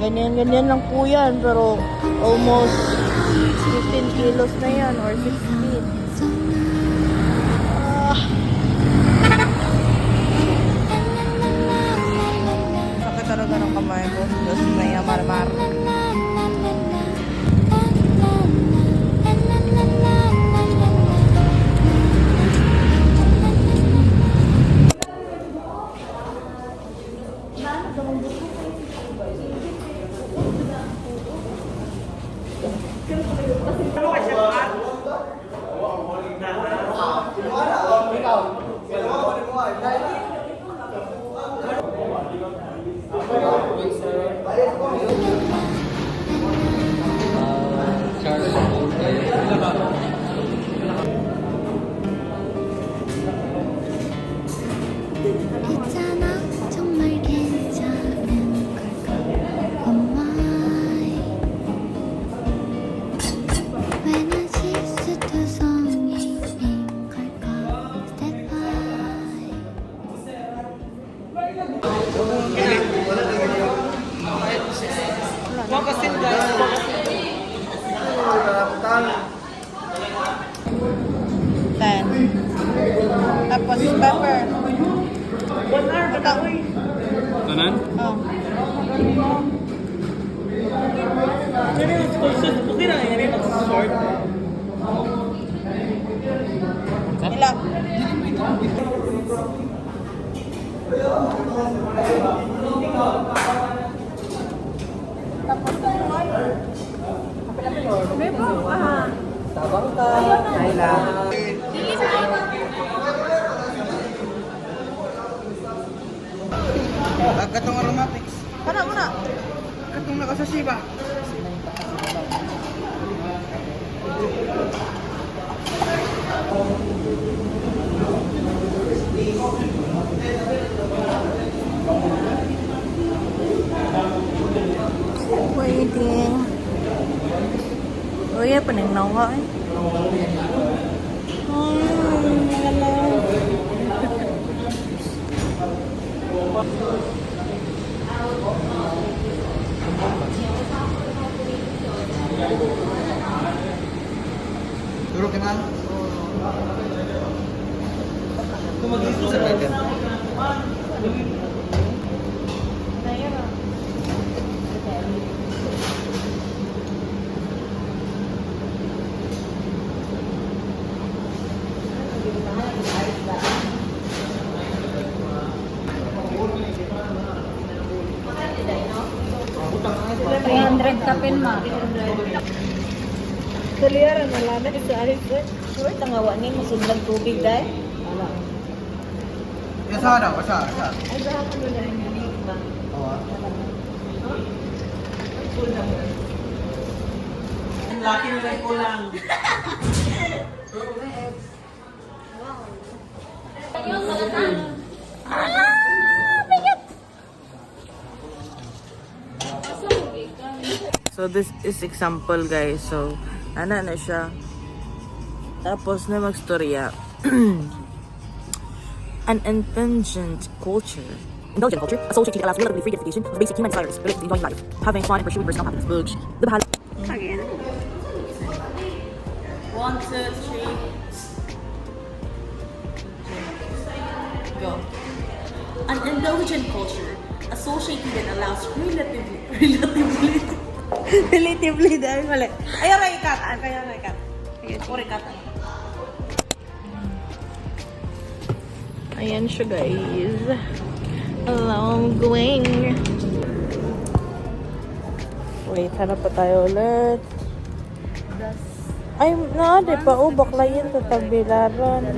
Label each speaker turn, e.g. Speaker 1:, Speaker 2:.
Speaker 1: ganyan-ganyan lang po yan. Pero almost 15 kilos na yan or 16. Sakit talaga ng kamay ko. Diyos na yan, mar-mar.
Speaker 2: 있잖아 정말 괜찮은 걸까 Oh my 왜 난 실수투성이인 걸까 Step by
Speaker 1: Wakasin guys. Ten. Tapos pepper. 1 hour ba tayo?
Speaker 3: Tanan?
Speaker 1: Oh.
Speaker 4: Pero yung sponsor, okay na yan yung short.
Speaker 1: Ilang? May pa
Speaker 4: Tabang ka. Kayla.
Speaker 3: Katong aromatics.
Speaker 1: Kana muna.
Speaker 3: Katong nakasasiba.
Speaker 1: Waiting. Oh yeah, paningnawa eh. Hello.
Speaker 3: Turok na. Kumagis sa pwede.
Speaker 2: kapin ma.
Speaker 1: Saliyaran na lang na sa alis eh. Sure, tangawa ni masundan tubig dahil. Wala.
Speaker 3: Yasa na, basa.
Speaker 1: Ay, baka ka nila rin yung ba?
Speaker 3: Oo.
Speaker 4: Ang laki nila ko lang.
Speaker 1: So this is example guys. So ana na siya. Tapos na magstorya. An indulgent culture. Indulgent culture, a social allows relatively free gratification of basic human desires related to enjoying life, having fun and pursuing personal happiness. The bahal.
Speaker 4: Again. 1, 2, 3. Go. An indulgent culture, a society that allows
Speaker 1: Relatively dahil mali. Ayaw na ikat. Ayaw na ikat. Puri kata. Ayan siya guys. Hello, I'm going. Wait, hanap pa tayo ulit. Ay, na, di pa. Oh, bakla yun sa tagbilaran.